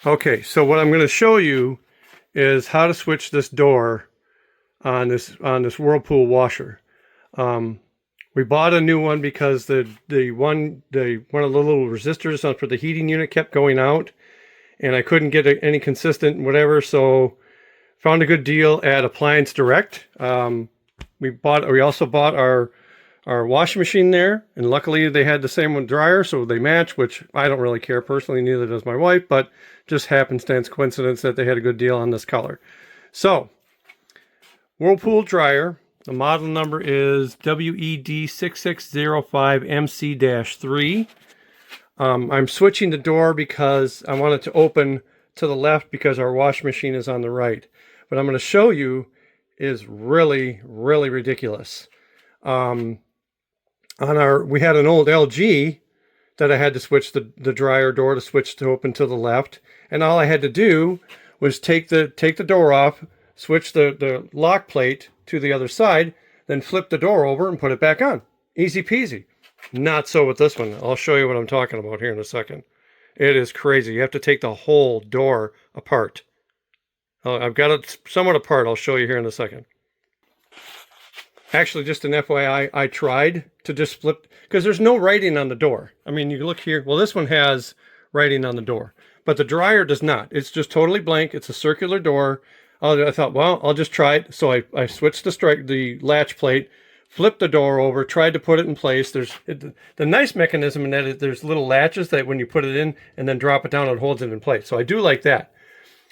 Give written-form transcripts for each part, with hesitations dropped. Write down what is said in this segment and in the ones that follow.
Okay, so what I'm going to show you is how to switch this door on this Whirlpool washer. We bought a new one because one of the little resistors for the heating unit kept going out, and I couldn't get any consistent whatever. So found a good deal at Appliance Direct. We also bought our washing machine there, and luckily they had the same one dryer, so they match, which I don't really care personally, neither does my wife, but just happenstance coincidence that they had a good deal on this color. So Whirlpool Dryer, the model number is WED6605MC-3. I'm switching the door because I want it to open to the left because our washing machine is on the right. What I'm going to show you is really, really ridiculous. We had an old LG that I had to switch the dryer door to switch to open to the left, and all I had to do was take the door off, switch the lock plate to the other side, then flip the door over and put it back on. Easy peasy. Not so with this one. I'll show you what I'm talking about here in a second. It is crazy. You have to take the whole door apart. I've got it somewhat apart. I'll show you here in a second. Actually, just an FYI, I tried to just flip, because there's no writing on the door. I mean, you look here. Well, this one has writing on the door, but the dryer does not. It's just totally blank. It's a circular door. I thought, well, I'll just try it. So I switched the latch plate, flipped the door over, tried to put it in place. The nice mechanism in that there's little latches that when you put it in and then drop it down, it holds it in place. So I do like that.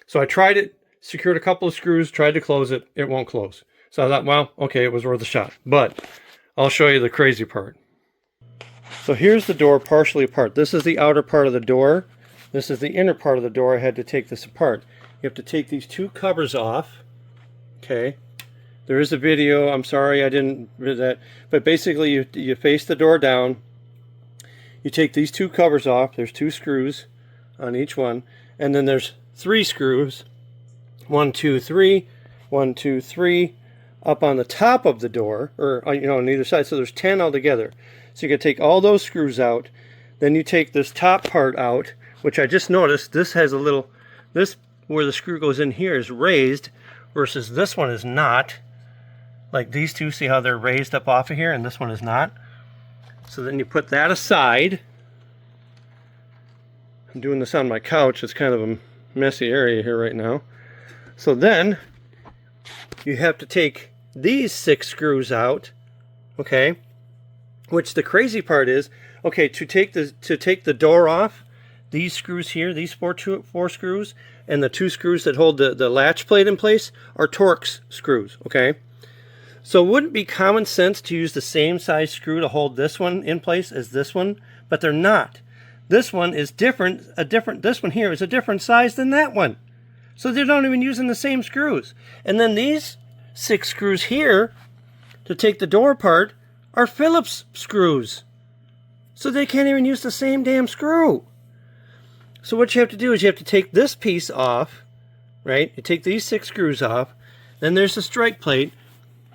So I tried it, secured a couple of screws, tried to close it. It won't close. So I thought, well, okay, it was worth a shot. But I'll show you the crazy part. So here's the door partially apart. This is the outer part of the door. This is the inner part of the door. I had to take this apart. You have to take these two covers off. Okay. There is a video. I'm sorry I didn't read that. But basically, you face the door down. You take these two covers off. There's two screws on each one. And then there's three screws. 1, 2, 3. 1, 2, 3. Up on the top of the door, or on either side, so there's 10 altogether. So you can take all those screws out, then you take this top part out, which I just noticed, this has a little, this where the screw goes in here is raised, versus this one is not. Like these two, see how they're raised up off of here, and this one is not. So then you put that aside. I'm doing this on my couch, it's kind of a messy area here right now. So then you have to take these 6 screws out, okay? Which the crazy part is, okay, to take the door off, these screws here, these four screws, and the 2 screws that hold the latch plate in place are Torx screws, okay? So wouldn't it be common sense to use the same size screw to hold this one in place as this one? But they're not. This one is different. This one here is a different size than that one. So they're not even using the same screws. And then these 6 screws here to take the door apart are Phillips screws. So they can't even use the same damn screw. So what you have to do is you have to take this piece off, right? You take these 6 screws off. Then there's the strike plate.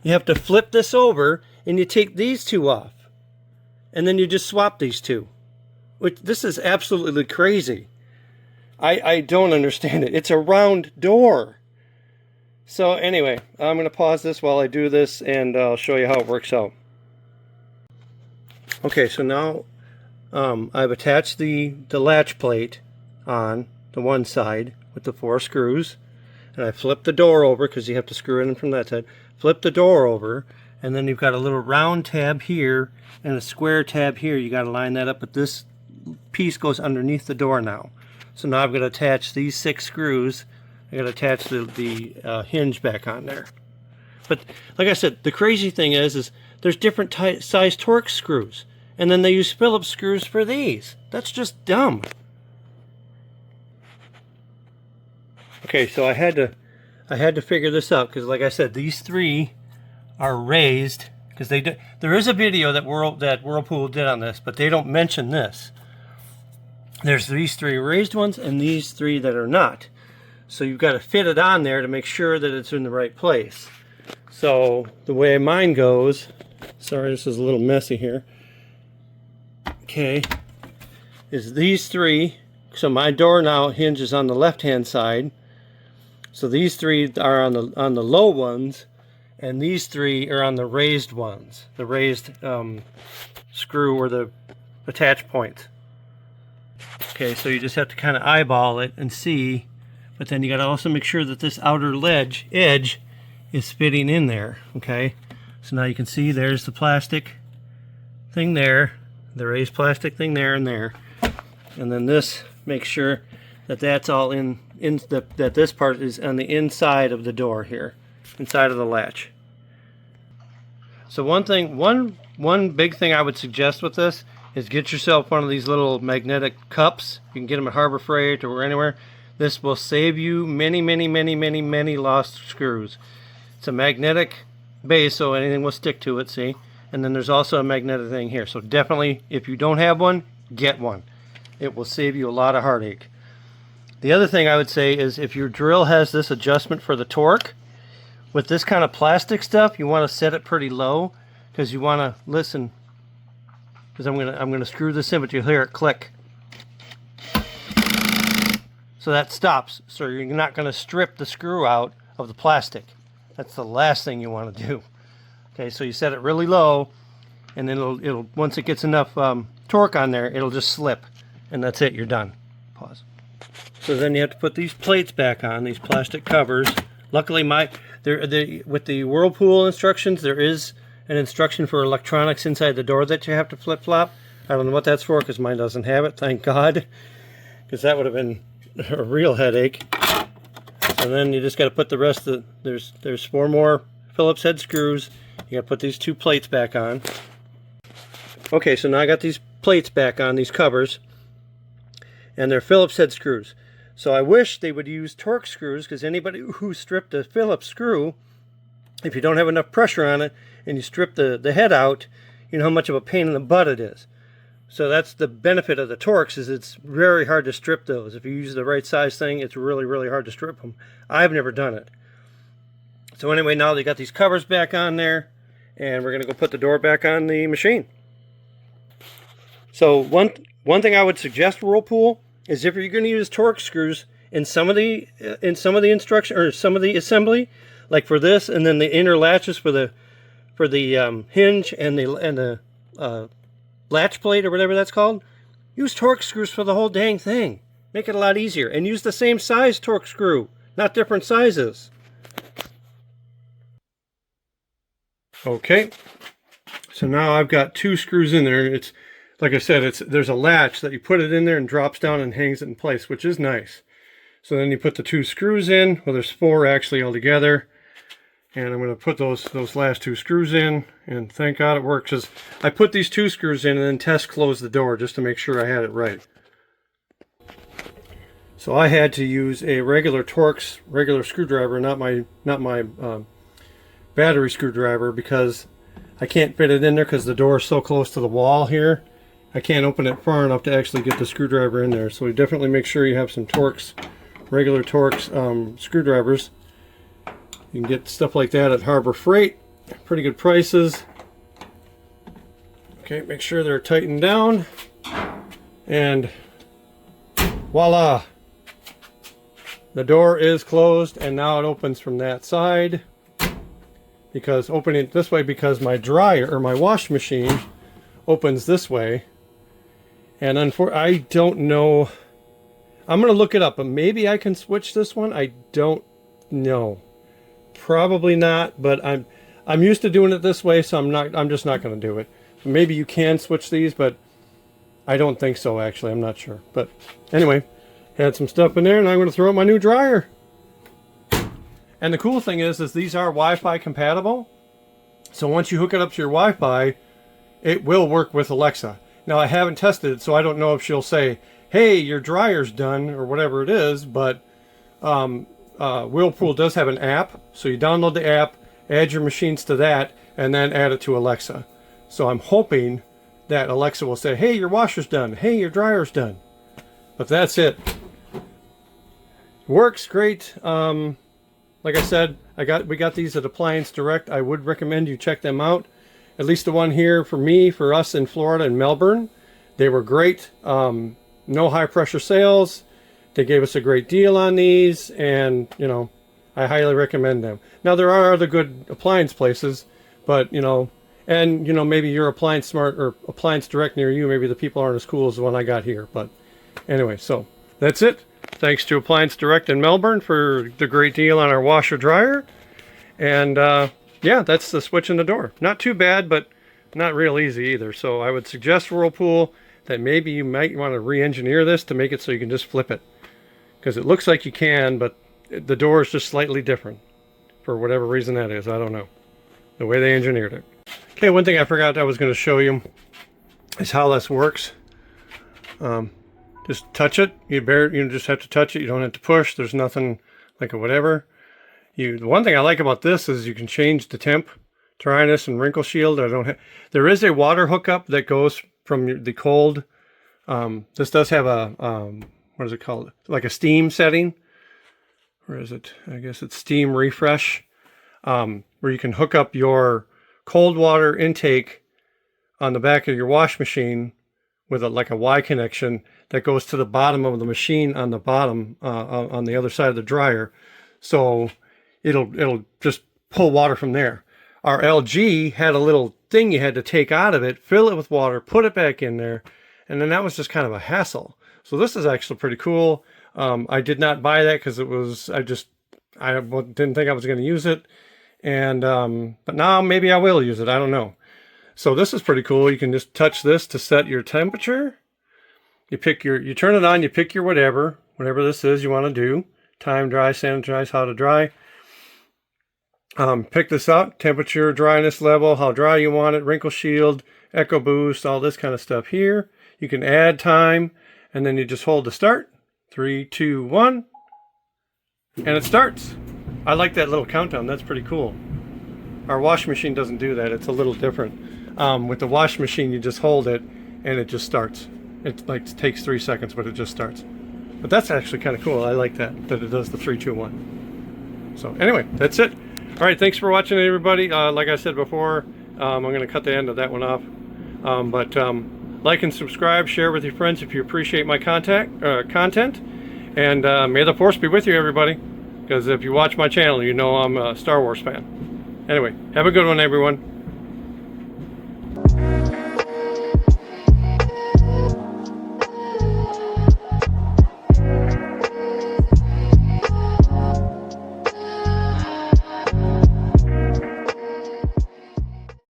You have to flip this over and you take these 2 off. And then you just swap these 2. This is absolutely crazy. I don't understand it. It's a round door. So anyway, I'm going to pause this while I do this, and I'll show you how it works out. Okay, so now I've attached the latch plate on the one side with the 4 screws, and I flip the door over because you have to screw it in from that side. Flip the door over, and then you've got a little round tab here and a square tab here. You got to line that up, but this piece goes underneath the door now. So now I've got to attach these 6 screws. I've got to attach the hinge back on there. But like I said, the crazy thing is there's different size Torx screws. And then they use Phillips screws for these. That's just dumb. Okay, so I had to figure this out because like I said, these 3 are raised because there is a video that Whirlpool did on this, but they don't mention this. There's these 3 raised ones and these 3 that are not. So you've got to fit it on there to make sure that it's in the right place. So the way mine goes, sorry this is a little messy here, okay, is these 3 So my door now hinges on the left-hand side. So these three are on the low ones, and these three are on the raised ones, the raised screw or the attach point. Okay, so you just have to kind of eyeball it and see, but then you got to also make sure that this outer edge is fitting in there. Okay, so now you can see there's the plastic thing there, the raised plastic thing there and there, and then this, make sure that that's all that this part is on the inside of the door here, inside of the latch. So one big thing I would suggest with this is get yourself one of these little magnetic cups. You can get them at Harbor Freight or anywhere. This will save you many lost screws. It's a magnetic base, so anything will stick to it, see? And then there's also a magnetic thing here. So definitely, if you don't have one, get one. It will save you a lot of heartache. The other thing I would say is if your drill has this adjustment for the torque, with this kind of plastic stuff, you want to set it pretty low, because you want to listen. Because I'm gonna screw this in, but you'll hear it click. So that stops. So you're not going to strip the screw out of the plastic. That's the last thing you want to do. Okay, so you set it really low, and then it'll once it gets enough torque on there, it'll just slip, and that's it. You're done. Pause. So then you have to put these plates back on, these plastic covers. Luckily, with the Whirlpool instructions, there is an instruction for electronics inside the door that you have to flip-flop. I don't know what that's for, because mine doesn't have it, thank God, because that would have been a real headache. And then you just got to put the rest of there's 4 more Phillips head screws. You got to put these 2 plates back on. Okay, so now I got these plates back on, these covers, and they're Phillips head screws. So I wish they would use Torx screws, because anybody who stripped a Phillips screw, if you don't have enough pressure on it and you strip the head out, you know how much of a pain in the butt it is. So that's the benefit of the Torx, is it's very hard to strip those. If you use the right size thing, it's really hard to strip them. I've never done it. So anyway, now they got these covers back on there, and we're going to go put the door back on the machine. So one thing I would suggest, Whirlpool, is if you're going to use Torx screws in some of the instruction or some of the assembly, like for this, and then the inner latches for the hinge and the latch plate or whatever that's called, use Torx screws for the whole dang thing. Make it a lot easier, and use the same size Torx screw, not different sizes. Okay, so now I've got 2 screws in there. It's like I said, there's a latch that you put it in there and drops down and hangs it in place, which is nice. So then you put the 2 screws in. Well, there's 4 actually altogether. And I'm going to put those last 2 screws in, and thank God it works. Because I put these 2 screws in and then test closed the door just to make sure I had it right. So I had to use a regular Torx screwdriver, not my battery screwdriver, because I can't fit it in there because the door is so close to the wall here. I can't open it far enough to actually get the screwdriver in there. So you definitely make sure you have some regular Torx screwdrivers. You can get stuff like that at Harbor Freight, pretty good prices. Okay, make sure they're tightened down, and voila! The door is closed, and now it opens from that side. Because opening it this way, because my dryer or my wash machine opens this way. And I don't know. I'm going to look it up, but maybe I can switch this one. I don't know. Probably not, but I'm used to doing it this way, so I'm just not going to do it. Maybe you can switch these, but I don't think so, actually. I'm not sure. But anyway, had some stuff in there, and I'm going to throw out my new dryer. And the cool thing is these are Wi-Fi compatible. So once you hook it up to your Wi-Fi, it will work with Alexa. Now, I haven't tested it, so I don't know if she'll say, hey, your dryer's done, or whatever it is, but Whirlpool does have an app. So you download the app, add your machines to that, and then add it to Alexa. So I'm hoping that Alexa will say, hey, your washer's done. Hey, your dryer's done. But that's it. Works great. Like I said, we got these at Appliance Direct. I would recommend you check them out. At least the one here for us in Florida and Melbourne. They were great. no high pressure sales. They gave us a great deal on these, and you know, I highly recommend them. Now there are other good appliance places, but you know, and you know, maybe your Appliance Smart or Appliance Direct near you, maybe the people aren't as cool as the one I got here. But anyway, so that's it. Thanks to Appliance Direct in Melbourne for the great deal on our washer dryer. And yeah, that's the switch in the door. Not too bad, but not real easy either. So I would suggest Whirlpool that maybe you might want to re-engineer this to make it so you can just flip it. Because it looks like you can, but the door is just slightly different. For whatever reason that is, I don't know. The way they engineered it. Okay, one thing I forgot I was going to show you is how this works. Just touch it. You just have to touch it. You don't have to push. There's nothing like a whatever. The one thing I like about this is you can change the temp, dryness, and wrinkle shield. There is a water hookup that goes from the cold. This does have a what is it called? Like a steam setting. Where is it? I guess it's steam refresh, where you can hook up your cold water intake on the back of your wash machine with like a Y connection that goes to the bottom of the machine on the bottom on the other side of the dryer. So it'll just pull water from there. Our LG had a little thing you had to take out of it, fill it with water, put it back in there, and then that was just kind of a hassle. So this is actually pretty cool. I did not buy that because I didn't think I was going to use it. And but now maybe I will use it. I don't know. So this is pretty cool. You can just touch this to set your temperature. You turn it on, you pick your whatever this is you want to do. Time, dry, sanitize, how to dry. Pick this out, temperature, dryness level, how dry you want it, wrinkle shield, echo boost, all this kind of stuff here. You can add time, and then you just hold the start. 3, 2, 1, and it starts. I like that little countdown. That's pretty cool. Our wash machine doesn't do that. It's a little different. With the wash machine, you just hold it, and it just starts. It takes 3 seconds, but it just starts. But that's actually kind of cool. I like that it does the 3, 2, 1. So anyway, that's it. All right, thanks for watching, everybody. Like I said before, I'm going to cut the end of that one off. Like and subscribe, share with your friends if you appreciate my content. And may the force be with you, everybody. Because if you watch my channel, you know I'm a Star Wars fan. Anyway, have a good one, everyone.